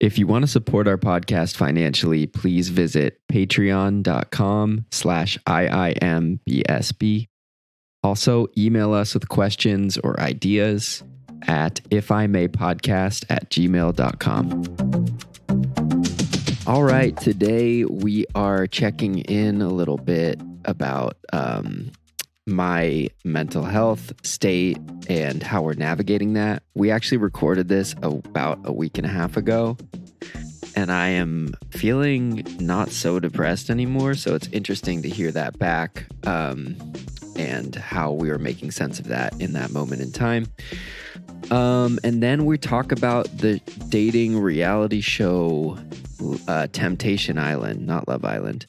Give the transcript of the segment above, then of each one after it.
If you want to support our podcast financially, please visit patreon.com/IIMBSB. Also, email us with questions or ideas at imaypodcast@gmail.com. All right, today we are checking in a little bit about my mental health state and how we're navigating that. We actually recorded this about a week and a half ago, and I am feeling not so depressed anymore. So it's interesting to hear that back and how we were making sense of that in that moment in time. And then we talk about the dating reality show Temptation Island, not Love Island.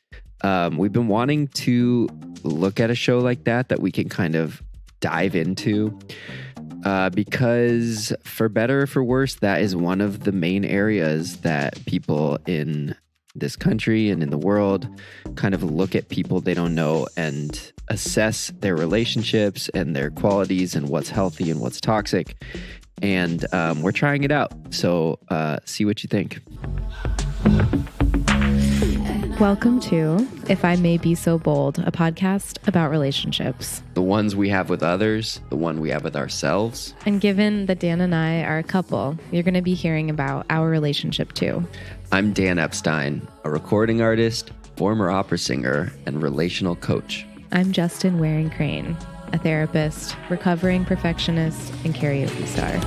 We've been wanting to look at a show like that we can kind of dive into because for better or for worse, that is one of the main areas that people in this country and in the world kind of look at people they don't know and assess their relationships and their qualities and what's healthy and what's toxic. And we're trying it out. So see what you think. Welcome to If I May Be So Bold, a podcast about relationships. The ones we have with others, the one we have with ourselves. And given that Dan and I are a couple, you're going to be hearing about our relationship too. I'm Dan Epstein, a recording artist, former opera singer, and relational coach. I'm Justin Waring Crane, a therapist, recovering perfectionist, and karaoke star.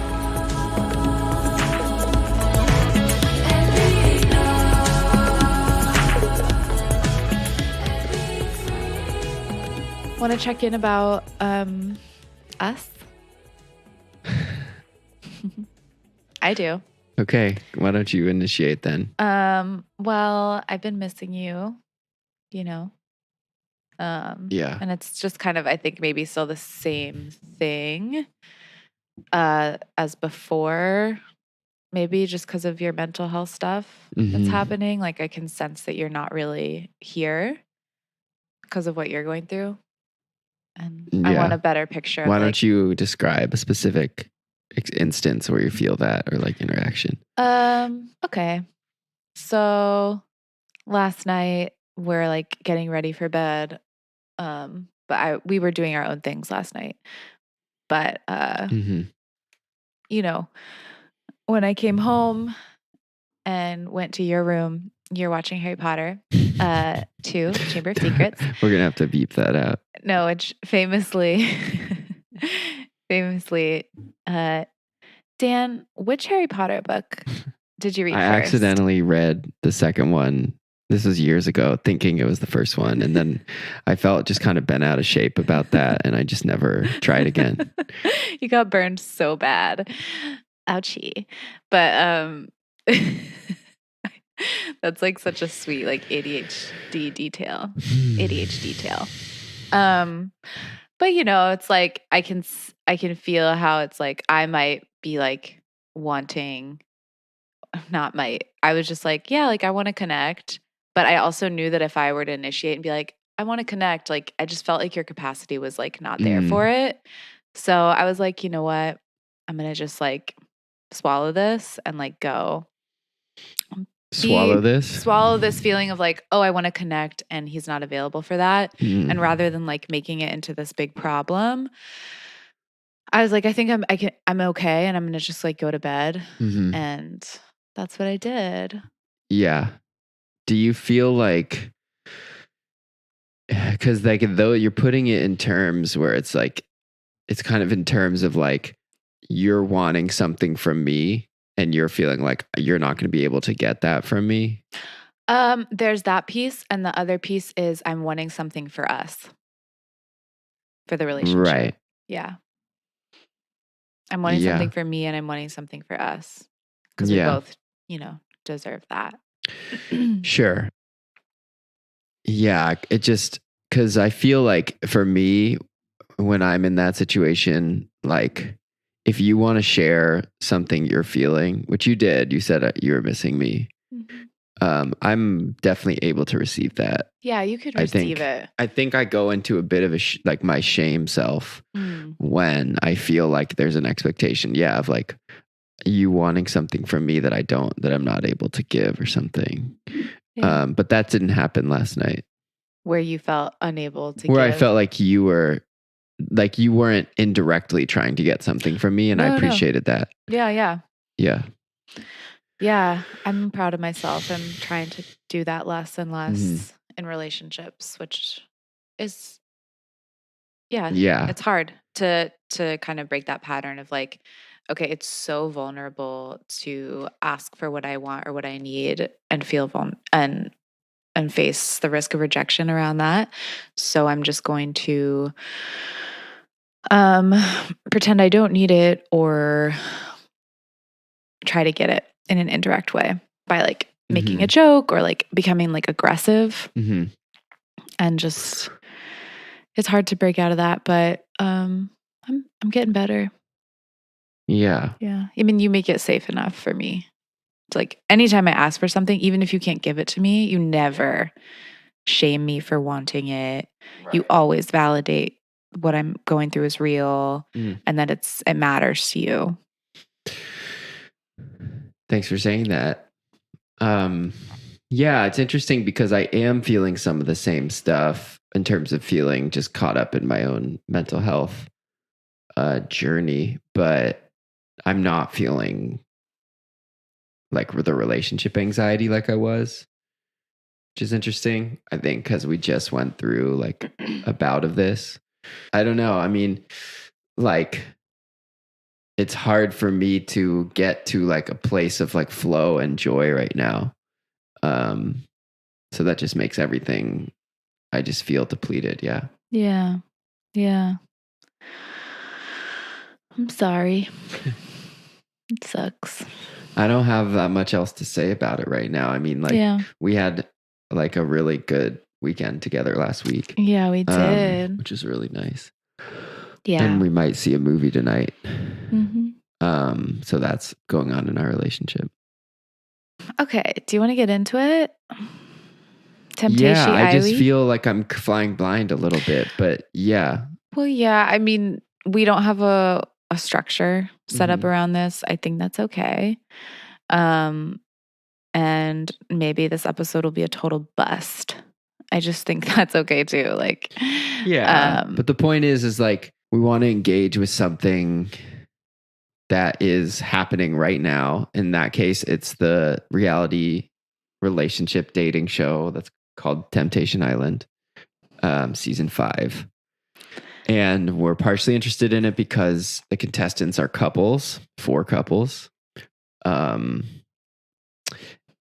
Want to check in about us? I do. Okay, why don't you initiate then? Well, I've been missing you, you know. Yeah. And it's just kind of, I think, maybe still the same thing as before. Maybe just because of your mental health stuff that's happening. Like, I can sense that you're not really here because of what you're going through. And I want a better picture. Why don't you describe a specific instance where you feel that or like interaction? Okay. So last night we're like getting ready for bed. But we were doing our own things last night. But you know, when I came home and went to your room, you're watching Harry Potter 2, Chamber of Secrets. We're gonna have to beep that out. No, it's famously, Dan, which Harry Potter book did you read I first? accidentally read the second one. This was years ago, thinking it was the first one. And then I felt just kind of bent out of shape about that. And I just never tried again. You got burned so bad. Ouchie. But that's like such a sweet like ADHD detail. But you know, it's like I can feel how it's like I might be like wanting, I was just like, yeah, like I want to connect. But I also knew that if I were to initiate and be like, I want to connect, like I just felt like your capacity was like not there for it. So I was like, you know what? I'm going to just like swallow this and like go. Swallow this feeling of like, oh, I want to connect and he's not available for that. And rather than like making it into this big problem, I was like, I think I'm okay. And I'm going to just like go to bed. And that's what I did. Yeah. Do you feel like, because like though you're putting it in terms where it's like, it's kind of in terms of like, you're wanting something from me and you're feeling like you're not going to be able to get that from me? There's that piece. And the other piece is I'm wanting something for us, for the relationship. Right. Yeah. I'm wanting something for me and I'm wanting something for us. Because we both, you know, deserve that. Sure. Yeah. It just, because I feel like for me, when I'm in that situation, like if you want to share something you're feeling, which you did, you said you were missing me. I'm definitely able to receive that. Yeah, you could receive it. I think I go into a bit of like my shame self when I feel like there's an expectation, of like, you wanting something from me that I'm not able to give or something. Yeah. But that didn't happen last night. Where you felt unable to Where I give. felt like you weren't indirectly trying to get something from me, and I No. appreciated that. Yeah. Yeah. I'm proud of myself. I'm trying to do that less and less Mhm. in relationships, which is yeah, Yeah. it's hard to kind of break that pattern of like, okay, it's so vulnerable to ask for what I want or what I need and feel and face the risk of rejection around that. So I'm just going to pretend I don't need it or try to get it in an indirect way by like making a Mhm. joke or like becoming like aggressive Mhm. and just it's hard to break out of that, but I'm getting better. Yeah. Yeah. I mean, you make it safe enough for me. It's like anytime I ask for something, even if you can't give it to me, you never shame me for wanting it. You Right. always validate what I'm going through is real Mm. and that it matters to you. Thanks for saying that. Yeah, it's interesting because I am feeling some of the same stuff in terms of feeling just caught up in my own mental health journey, but I'm not feeling like the relationship anxiety like I was, which is interesting. I think because we just went through like a bout of this. I don't know. I mean, like, it's hard for me to get to like a place of like flow and joy right now. Um, so that just makes everything, I just feel depleted. Yeah. Yeah. Yeah. I'm sorry. It sucks. I don't have that much else to say about it right now. I mean, like, Yeah. we had like a really good weekend together last week. Yeah, we did. Which is really nice. Yeah. And we might see a movie tonight. Mm-hmm. So that's going on in our relationship. Okay. Do you want to get into it? Yeah, Temptation I just Eiley? feel like I'm flying blind a little bit, but yeah. Well, yeah. I mean, we don't have a structure set up Mhm. around this. I think that's okay. And maybe this episode will be a total bust. I just think that's okay too. Like, Yeah. But the point is like, we want to engage with something that is happening right now. In that case, it's the reality relationship dating show that's called Temptation Island, season 5. And we're partially interested in it because the contestants are couples, 4 couples.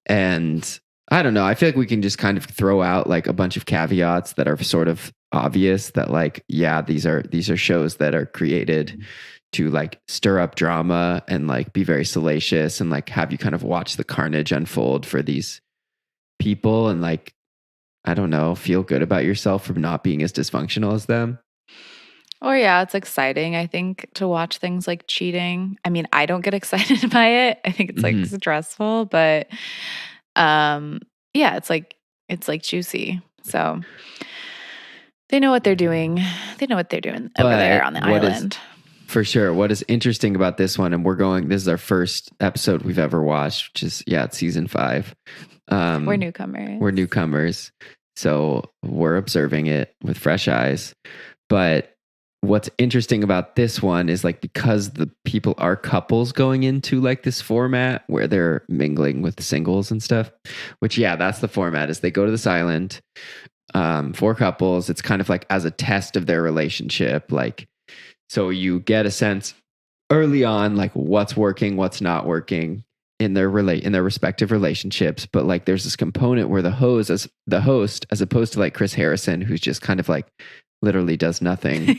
And I don't know. I feel like we can just kind of throw out like a bunch of caveats that are sort of obvious that like, yeah, these are shows that are created to like stir up drama and like be very salacious and like have you kind of watch the carnage unfold for these people and like, I don't know, feel good about yourself from not being as dysfunctional as them. or yeah, it's exciting, I think, to watch things like cheating. I mean, I don't get excited by it. I think it's like stressful, but yeah, it's like juicy. So they know what they're doing. They know what they're doing over there on the island. For sure. What is interesting about this one, and this is our first episode we've ever watched, which is, it's season 5. We're newcomers. So we're observing it with fresh eyes. But what's interesting about this one is like, because the people are couples going into like this format where they're mingling with singles and stuff, which, that's the format is they go to this island, 4 couples. It's kind of like as a test of their relationship. Like, so you get a sense early on, like what's working, what's not working in their respective relationships. But like, there's this component where the host, as opposed to like Chris Harrison, who's just kind of like literally does nothing,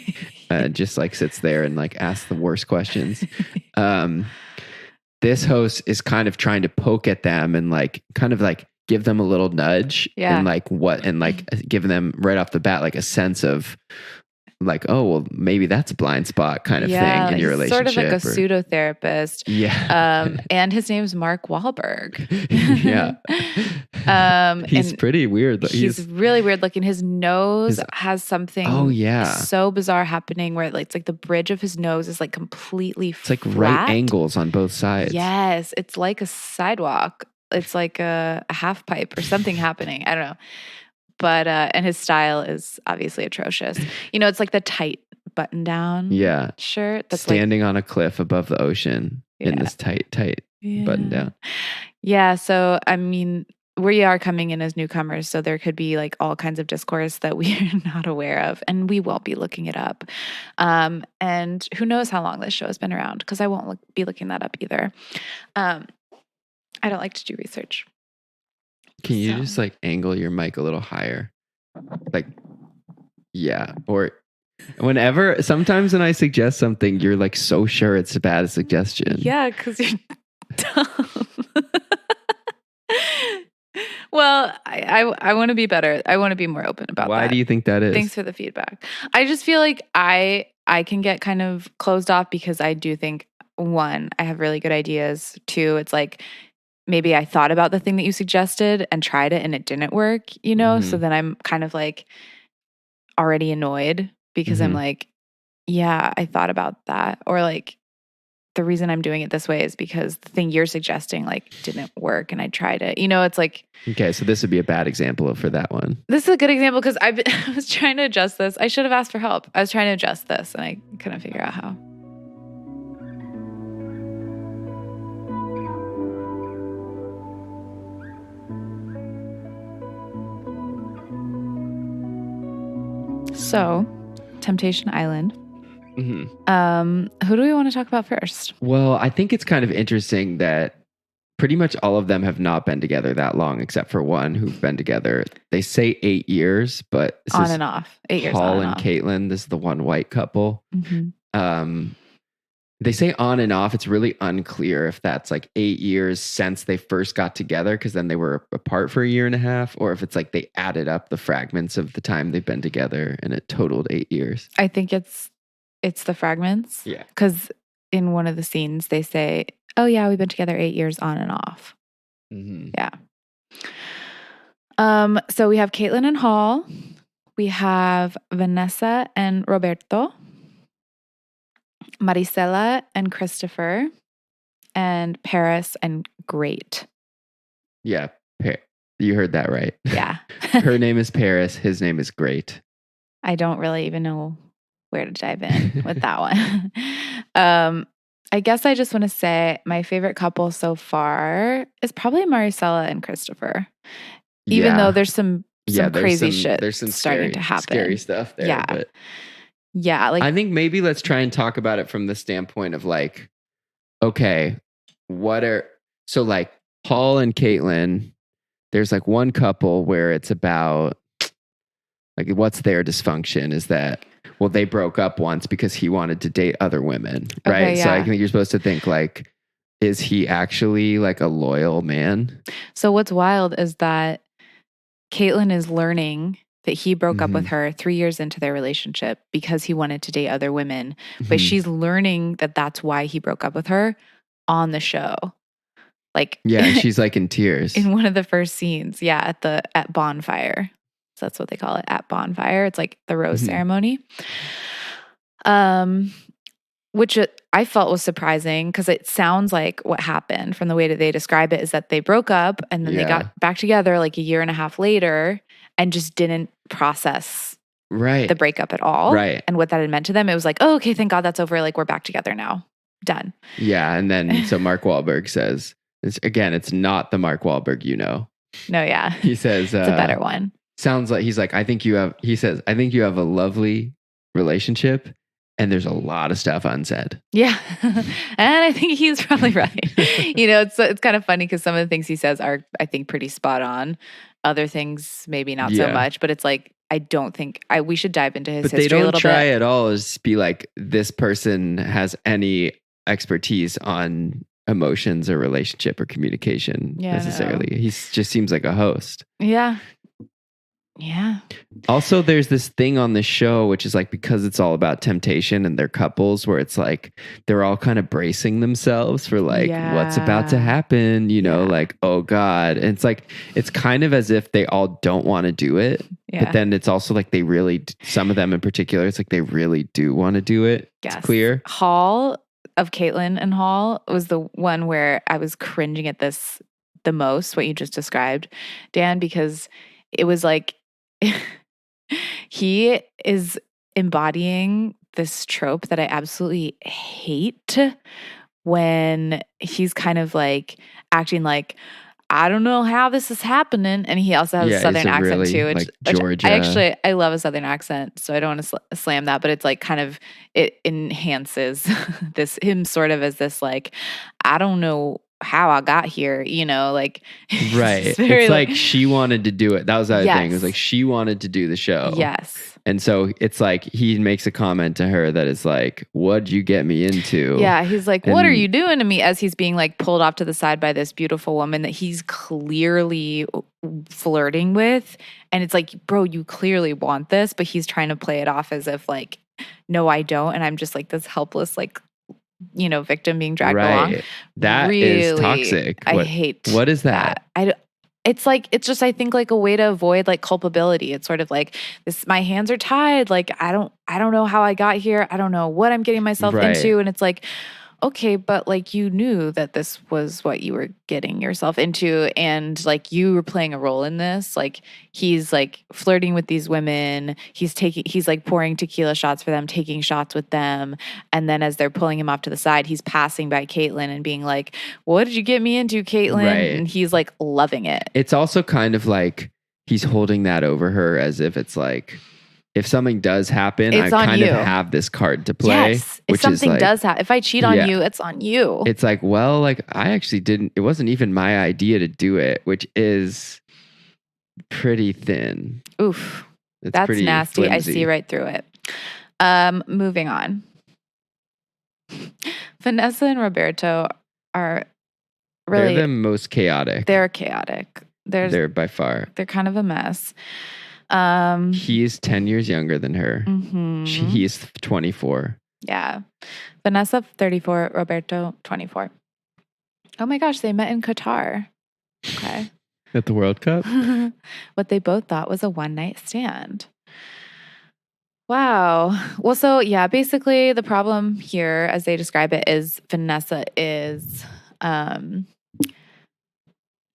just like sits there and like asks the worst questions. This host is kind of trying to poke at them and like kind of like give them a little nudge and like giving them right off the bat like a sense of like, oh, well, maybe that's a blind spot kind of thing in your he's relationship. sort of like a pseudo therapist. Yeah. And his name's Mark Wahlberg. He's and pretty weird. he's really weird looking. His nose has something so bizarre happening where it's like the bridge of his nose is like completely it's like flat. right angles on both sides. Yes, it's like a sidewalk. It's like a half pipe or something happening. I don't know. But and his style is obviously atrocious. It's like the tight button down shirt that's standing on a cliff above the ocean in this tight button down. Yeah, so I mean, we are coming in as newcomers, so there could be like all kinds of discourse that we are not aware of, and we won't be looking it up. And who knows how long this show has been around, because I won't be looking that up either. I don't like to do research. Can you just like angle your mic a little higher? Like, yeah. Or sometimes when I suggest something, you're like so sure it's a bad suggestion. Yeah, because you're dumb. Well, I want to be better. I want to be more open about that. Why do you think that is? Thanks for the feedback. I just feel like I can get kind of closed off because I do think, one, I have really good ideas. Two, it's like, maybe I thought about the thing that you suggested and tried it and it didn't work, So then I'm kind of like already annoyed because I'm like, yeah, I thought about that. Or like the reason I'm doing it this way is because the thing you're suggesting like didn't work and I tried it. It's like. Okay, so this would be a bad example for that one. This is a good example because I was trying to adjust this. I should have asked for help. I was trying to adjust this and I couldn't figure out how. So, Temptation Island. Who do we want to talk about first? Well, I think it's kind of interesting that pretty much all of them have not been together that long, except for one who've been together. They say 8 years, but this on and off. 8 years. Paul and off. Caitlin. This is the one white couple. They say on and off. It's really unclear if that's like 8 years since they first got together, because then they were apart for a year and a half, or if it's like they added up the fragments of the time they've been together and it totaled 8 years. I think it's the fragments. Yeah. Because in one of the scenes they say, oh yeah, we've been together 8 years on and off. Yeah. So we have Caitlin and Hall. We have Vanessa and Roberto. Maricela and Christopher, and Paris and Great. Yeah, you heard that right. Yeah. Her name is Paris. His name is Great. I don't really even know where to dive in with that one. I guess I just want to say my favorite couple so far is probably Maricela and Christopher. Even though there's some crazy shit there's some starting to happen. Scary stuff there. Yeah. But yeah. Like, I think maybe let's try and talk about it from the standpoint of like, okay, so like Paul and Caitlin, there's like one couple where it's about like, what's their dysfunction is that, well, they broke up once because he wanted to date other women, right? Okay, yeah. So I think you're supposed to think like, is he actually like a loyal man? So what's wild is that Caitlin is learning that he broke up with her 3 years into their relationship because he wanted to date other women. But she's learning that that's why he broke up with her on the show. Like, yeah, she's like in tears. In one of the first scenes. Yeah, at bonfire. So that's what they call it, at bonfire. It's like the rose ceremony. Which I felt was surprising because it sounds like what happened from the way that they describe it is that they broke up and then they got back together like a year and a half later and just didn't process the breakup at all. Right. And what that had meant to them. It was like, oh, okay, thank God that's over. Like, we're back together now. Done. Yeah. And then, so Mark Wahlberg says, it's not the Mark Wahlberg, No, yeah. He says, it's a better one. Sounds like, he's like, I think you have a lovely relationship and there's a lot of stuff unsaid. Yeah. And I think he's probably right. It's kind of funny because some of the things he says are, I think, pretty spot on. Other things, maybe not so much, but it's like, I don't think we should dive into his history a little bit. But they don't try at all is be like, this person has any expertise on emotions or relationship or communication necessarily. He just seems like a host. Yeah. Yeah. Also, there's this thing on the show, which is like, because it's all about temptation and they're couples, where it's like they're all kind of bracing themselves for like what's about to Yeah. happen, you know, Yeah. like, oh God. And it's like, it's kind of as if they all don't want to do it. Yeah. But then it's also like they really, some of them in particular, it's like they really do want to do it. Yes. It's clear. Hall of Caitlyn and Hall was the one where I was cringing at this the most, what you just described, Dan, because it was like he is embodying this trope that I absolutely hate when he's kind of like acting like, I don't know how this is happening. And he also has a southern accent really, too, like which Georgia. I love a southern accent. So I don't want to slam that, but it's like kind of, it enhances him sort of as this, like, I don't know how I got here, you know, like, Right. It's like she wanted to do it. That was the other thing. It was like she wanted to do the show. Yes. And so it's like he makes a comment to her that is like, what'd you get me into? Yeah. He's like, what are you doing to me? As he's being like pulled off to the side by this beautiful woman that he's clearly flirting with. And it's like, bro, you clearly want this, but he's trying to play it off as if like, no, I don't. And I'm just like this helpless, like, you know, victim being dragged along. That is toxic. I hate what is that? It's like, it's just, I think, like a way to avoid like culpability. It's sort of like this, my hands are tied. Like, I don't know how I got here. I don't know what I'm getting myself into. And it's like, okay, but like you knew that this was what you were getting yourself into, and like you were playing a role in this. Like he's like flirting with these women. He's like pouring tequila shots for them, taking shots with them. And then as they're pulling him off to the side, he's passing by Caitlyn and being like, what did you get me into, Caitlyn? Right. And he's like loving it. It's also kind of like he's holding that over her as if it's like, if something does happen, I kind of have this card to play. Yes. If something does happen, if I cheat on you, it's on you. It's like, well, like I actually didn't, it wasn't even my idea to do it, which is pretty thin. Oof. That's nasty. Flimsy. I see right through it. Moving on. Vanessa and Roberto are really, they're the most chaotic. They're chaotic. They're by far. They're kind of a mess. He's 10 years younger than her. Mm-hmm. He's 24. Yeah. Vanessa, 34. Roberto, 24. Oh my gosh, they met in Qatar. Okay. At the World Cup? What they both thought was a one-night stand. Wow. Well, so yeah, basically the problem here, as they describe it, is Vanessa is,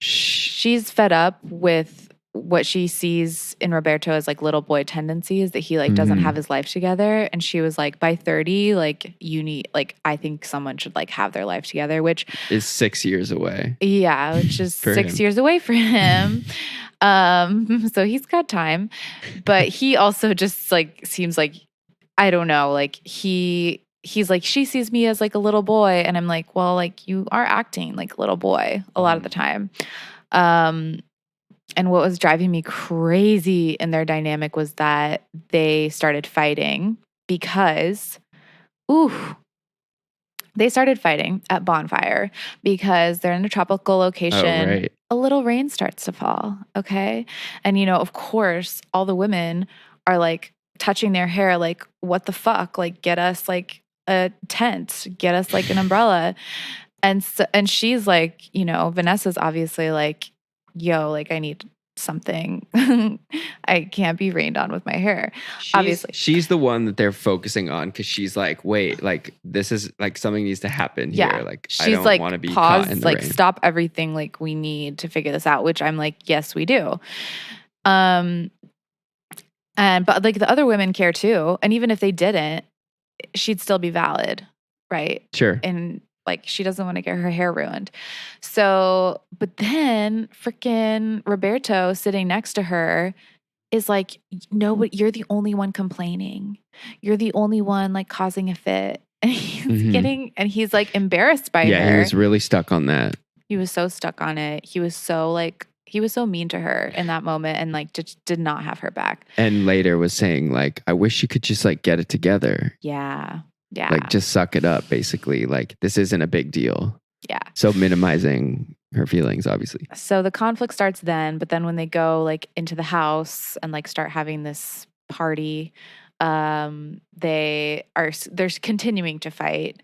she's fed up with what she sees in Roberto as like little boy tendencies, that he like doesn't have his life together. And she was like, by 30, like you need, like, I think someone should like have their life together, which is 6 years away. Yeah. Which is 6 years away for him. So he's got time, but he also just like, seems like, I don't know, like he's like, she sees me as like a little boy. And I'm like, well, like you are acting like a little boy a lot of the time. And what was driving me crazy in their dynamic was that they started fighting because, they started fighting at Bonfire because they're in a tropical location. Oh, right. A little rain starts to fall, okay? And, you know, of course, all the women are like touching their hair like, what the fuck? Like, get us like a tent, get us like an umbrella. And she's like, you know, Vanessa's obviously like, yo, like I need something. I can't be rained on with my hair. Obviously. She's the one that they're focusing on because she's like, wait, like this is like something needs to happen here. Like she's I don't like, want to be pause, caught in the like rain. Stop everything. Like we need to figure this out, which I'm like, yes, we do. But like the other women care too. And even if they didn't, she'd still be valid. Right. Sure. And like, she doesn't want to get her hair ruined. So, but then freaking Roberto sitting next to her is like, no, but you're the only one complaining. You're the only one like causing a fit. And he's like embarrassed by her. Yeah, he was really stuck on that. He was so stuck on it. He was so mean to her in that moment and like just did not have her back. And later was saying like, I wish you could just like get it together. Yeah. Yeah. Like just suck it up, basically. Like this isn't a big deal. Yeah. So minimizing her feelings, obviously. So the conflict starts then, but then when they go like into the house and like start having this party, they're continuing to fight.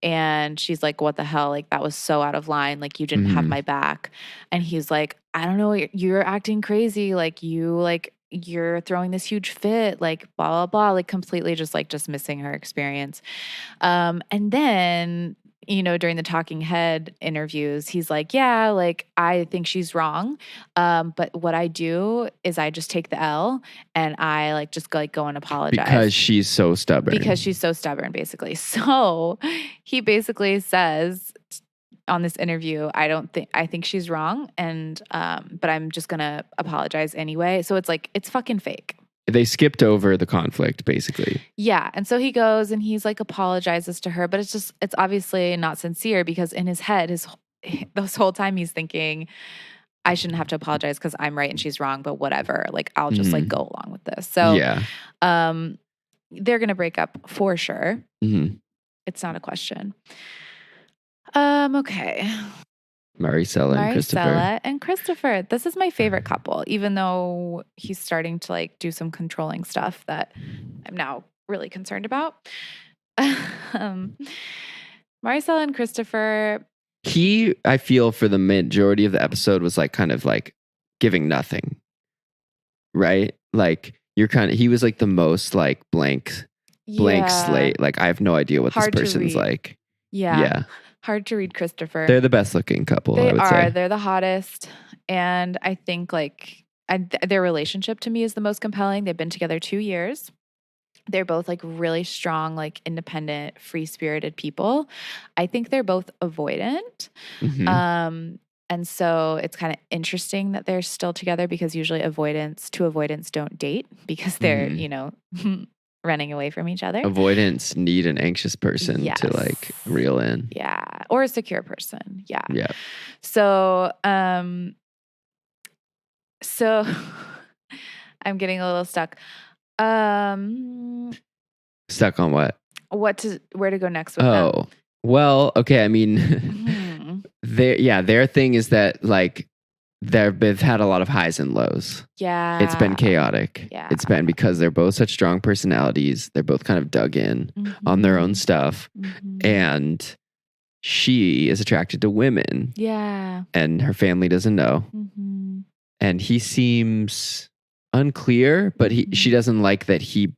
And she's like, what the hell? Like, that was so out of line. Like, you didn't have my back. And he's like, I don't know. You're acting crazy. Like, you're throwing this huge fit. Like, blah, blah, blah. Like, completely just like dismissing her experience. And then, during the talking head interviews, he's like, yeah, like, I think she's wrong. But what I do is I just take the L and I like just like go and apologize. Because she's so stubborn. Basically. So he basically says on this interview, I think she's wrong. And, but I'm just going to apologize anyway. So it's like, it's fucking fake. They skipped over the conflict, basically. Yeah. And so he goes and he's like apologizes to her, but it's obviously not sincere because in his head, this whole time he's thinking, I shouldn't have to apologize because I'm right and she's wrong, but whatever. Like, I'll just like go along with this. So yeah. They're going to break up for sure. Mm-hmm. It's not a question. Okay. Maricela and Christopher. This is my favorite couple, even though he's starting to like do some controlling stuff that I'm now really concerned about. Maricela and Christopher. I feel for the majority of the episode was like kind of like giving nothing, right? Like he was like the most like blank slate. Like I have no idea what this person's like. Yeah. Hard to read Christopher. They're the best looking couple, I would say. They're the hottest. And I think like their relationship to me is the most compelling. They've been together 2 years. They're both like really strong, like independent, free-spirited people. I think they're both avoidant. Mm-hmm. And so it's kind of interesting that they're still together because usually two avoidants don't date because they're, running away from each other. Avoidants need an anxious person to like reel in. Yeah. Or a secure person. Yeah. Yeah. So, I'm getting a little stuck. Stuck on what? Where to go next with them? Oh, well, okay. I mean, their thing is that like they've had a lot of highs and lows. Yeah. It's been chaotic. Yeah. It's been because they're both such strong personalities. They're both kind of dug in on their own stuff. Mm-hmm. And she is attracted to women. Yeah. And her family doesn't know. Mm-hmm. And he seems unclear, but she doesn't like that he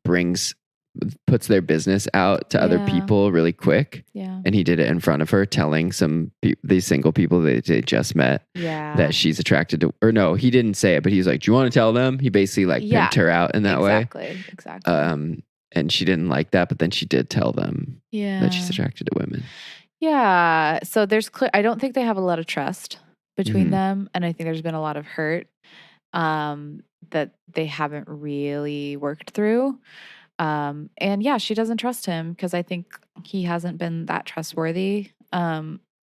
puts their business out to other people really quick. Yeah. And he did it in front of her, telling these single people that they just met that she's attracted to, or no, he didn't say it, but he's like, do you want to tell them? He basically like pimped her out in that way. Exactly. And she didn't like that, but then she did tell them that she's attracted to women. Yeah. So I don't think they have a lot of trust between them. And I think there's been a lot of hurt that they haven't really worked through. And yeah, she doesn't trust him because I think he hasn't been that trustworthy,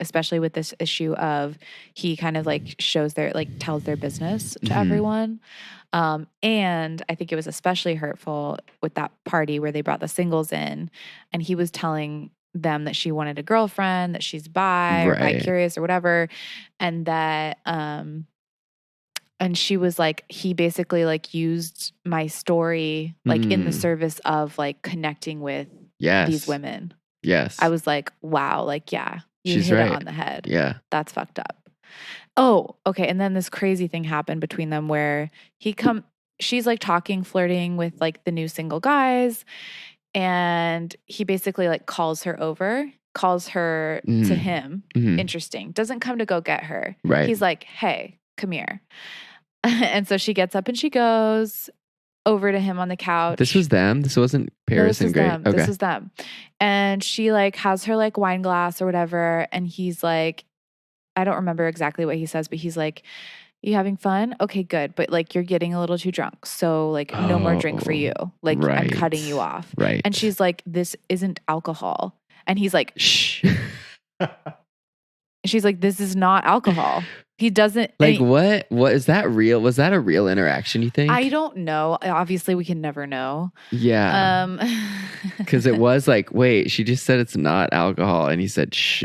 especially with this issue of he kind of like tells their business to everyone. And I think it was especially hurtful with that party where they brought the singles in and he was telling them that she wanted a girlfriend, that she's bi or bi-curious or whatever. And that, and she was like, he basically like used my story like in the service of like connecting with these women. Yes. I was like, wow, like, yeah, she's hit right it on the head. Yeah. That's fucked up. Oh, okay. And then this crazy thing happened between them where she's like flirting with like the new single guys. And he basically like calls her to him. Interesting. Doesn't come to go get her. Right. He's like, hey, come here. And so she gets up and she goes over to him on the couch. This was them? This wasn't Paris and Grace? Okay. This was them. And she like has her like wine glass or whatever. And he's like, I don't remember exactly what he says, but he's like, you having fun? Okay, good. But like, you're getting a little too drunk. So like, no more drink for you. Like I'm cutting you off. Right. And she's like, this isn't alcohol. And he's like, shh. She's like, this is not alcohol. He doesn't like what is that real? Was that a real interaction, you think? I don't know. Obviously we can never know. Yeah. Because it was like, wait, she just said it's not alcohol. And he said, shh.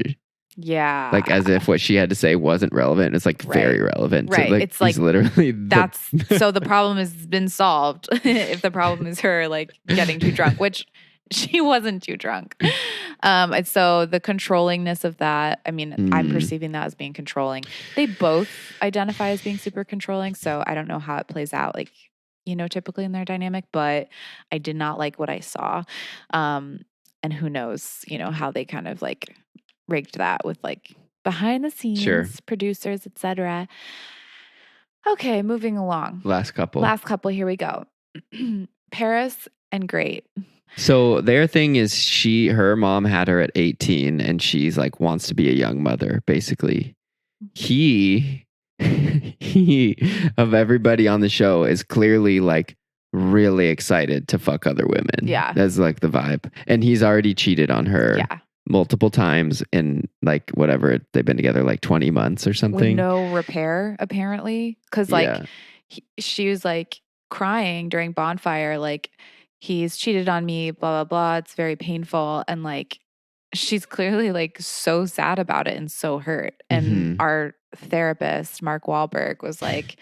Yeah. Like as if what she had to say wasn't relevant. It's like very relevant. Right. Like, it's like he's literally so the problem has been solved if the problem is her like getting too drunk, which she wasn't too drunk. And so the controllingness of that, I mean, I'm perceiving that as being controlling. They both identify as being super controlling. So I don't know how it plays out, like, typically in their dynamic, but I did not like what I saw. And who knows, how they kind of like rigged that with like behind the scenes, producers, etc. Okay, moving along. Last couple, here we go. Paris and Great. So their thing is her mom had her at 18 and she's like wants to be a young mother, basically. He of everybody on the show is clearly like really excited to fuck other women. Yeah. That's like the vibe. And he's already cheated on her multiple times in like whatever, they've been together like 20 months or something. With no repair, apparently. Because like she was like crying during Bonfire, like, he's cheated on me, blah, blah, blah. It's very painful. And like, she's clearly like so sad about it and so hurt. And our therapist, Mark Wahlberg, was like,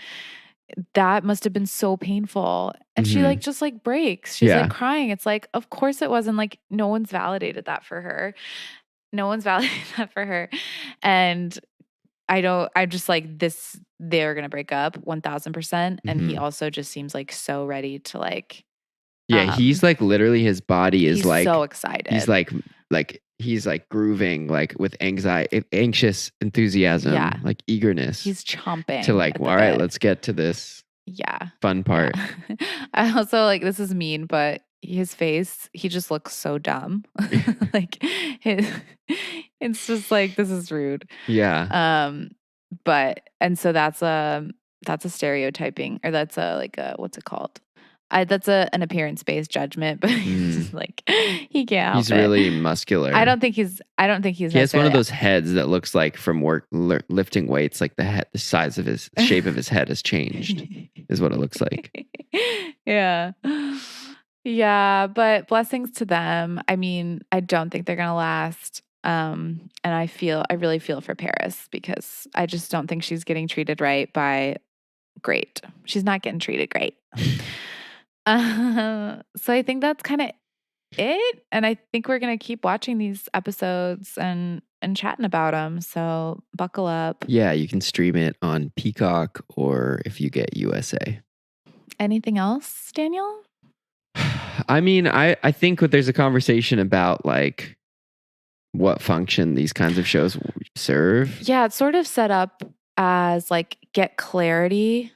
that must have been so painful. And she like just like breaks. She's like crying. It's like, of course it wasn't. Like, no one's validated that for her. And I'm just like, they're going to break up 1000%. And he also just seems like so ready to like, he's like literally his body is like so excited. He's like he's like grooving like with anxious enthusiasm, like eagerness. He's chomping to like, all right, let's get to this fun part. I also like, this is mean, but his face, he just looks so dumb. Like it's just like, this is rude. But and so that's a stereotyping, or that's a like a, what's it called? That's an appearance-based judgment, but he's just like, he can't help He's really muscular. I don't think he's He has one of those heads that looks like from lifting weights, like the size of his shape of his head has changed, is what it looks like. Yeah. But blessings to them. I mean, I don't think they're gonna last. And I really feel for Paris, because I just don't think she's getting treated right by Great. She's not getting treated great. So I think that's kind of it. And I think we're going to keep watching these episodes and chatting about them. So buckle up. Yeah, you can stream it on Peacock, or if you get USA. Anything else, Daniel? I mean, I think there's a conversation about like what function these kinds of shows serve. Yeah, it's sort of set up as like, get clarity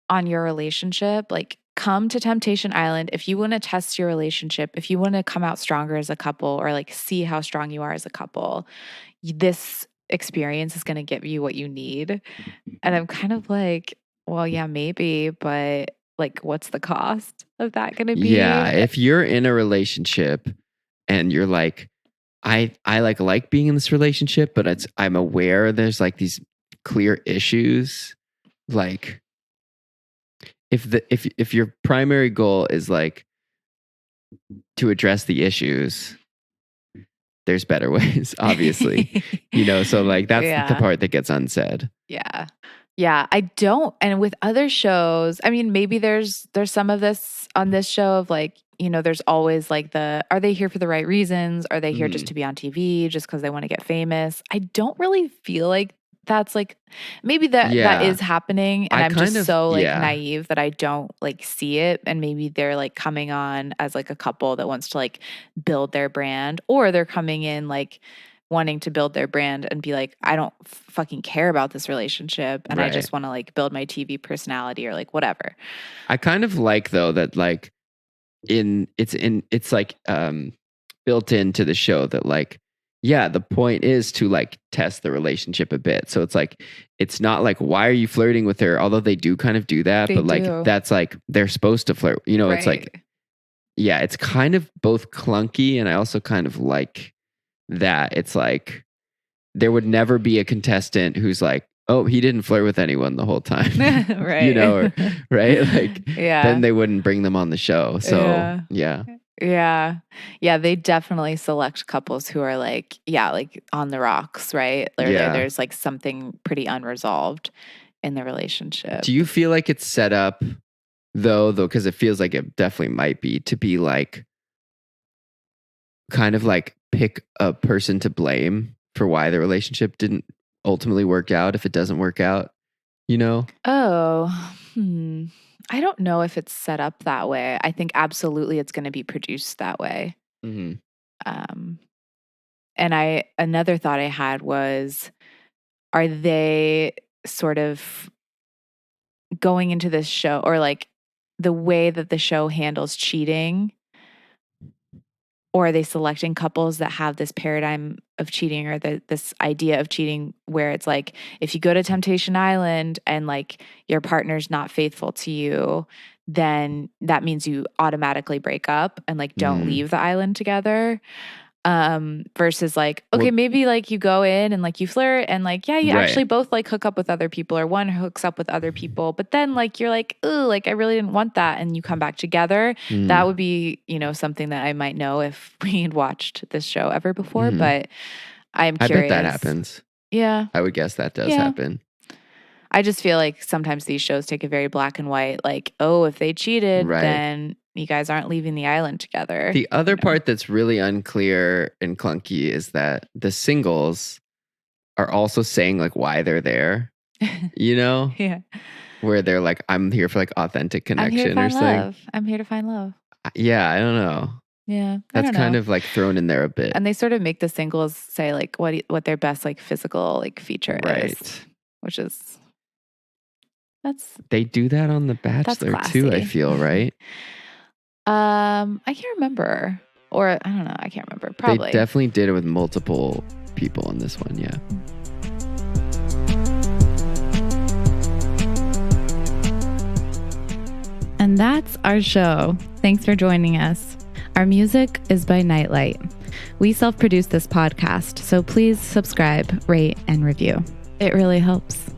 on your relationship. Like, come to Temptation Island if you want to test your relationship, if you want to come out stronger as a couple, or like see how strong you are as a couple. This experience is going to give you what you need. And I'm kind of like, well, yeah, maybe, but like, what's the cost of that going to be? Yeah, if you're in a relationship and you're like, I like being in this relationship, but I'm aware there's like these clear issues, like if your primary goal is like to address the issues, there's better ways, obviously. So like that's the part that gets unsaid. Yeah, I don't. And with other shows, I mean, maybe there's some of this on this show of like, there's always like are they here for the right reasons? Are they here just to be on TV, just because they want to get famous? I don't really feel like that's like, maybe that is happening. And I'm just so like naive that I don't like see it. And maybe they're like coming on as like a couple that wants to like build their brand, or they're coming in like wanting to build their brand and be like, I don't fucking care about this relationship, and I just want to like build my TV personality, or like whatever. I kind of like though that like it's like built into the show that like, yeah, the point is to like test the relationship a bit. So it's like, it's not like, why are you flirting with her? Although they do kind of do that, but like that's like they're supposed to flirt. It's like, yeah, it's kind of both clunky, and I also kind of like that it's like there would never be a contestant who's like, oh, he didn't flirt with anyone the whole time. Right. Right? Like, then they wouldn't bring them on the show. So, yeah. Yeah. Yeah, they definitely select couples who are like, yeah, like on the rocks, right? Or Yeah. there's like something pretty unresolved in the relationship. Do you feel like it's set up though, because it feels like it definitely might be, to be like kind of like pick a person to blame for why the relationship didn't ultimately work out if it doesn't work out, you know? Oh, I don't know if it's set up that way. I think absolutely it's going to be produced that way. Mm-hmm. And another thought I had was, are they sort of going into this show, or like the way that the show handles cheating, or are they selecting couples that have this paradigm of cheating, or this idea of cheating where it's like, if you go to Temptation Island and like your partner's not faithful to you, then that means you automatically break up and like don't leave the island together. Versus like, okay, Well, maybe like you go in and like you flirt and like, yeah, you Right. actually both like hook up with other people, or one hooks up with other people, but then like you're like, ooh, like I really didn't want that, and you come back together. That would be, something that I might know if we had watched this show ever before, but I'm I curious. bet that happens. Yeah. I would guess that does Yeah. happen. I just feel like sometimes these shows take a very black and white, like, oh, if they cheated, Right. then you guys aren't leaving the island together. The other part that's really unclear and clunky is that the singles are also saying like why they're there, Yeah. where they're like, I'm here for like authentic I'm connection here to or find something. love. I'm here to find love. Yeah, I don't know. Yeah. That's kind of like thrown in there a bit. And they sort of make the singles say like what their best like physical like feature is, which is they do that on The Bachelor too, I feel, right? I can't remember. Or I don't know, I can't remember. Probably. They definitely did it with multiple people on this one, yeah. And that's our show. Thanks for joining us. Our music is by Nightlight. We self-produce this podcast, so please subscribe, rate, and review. It really helps.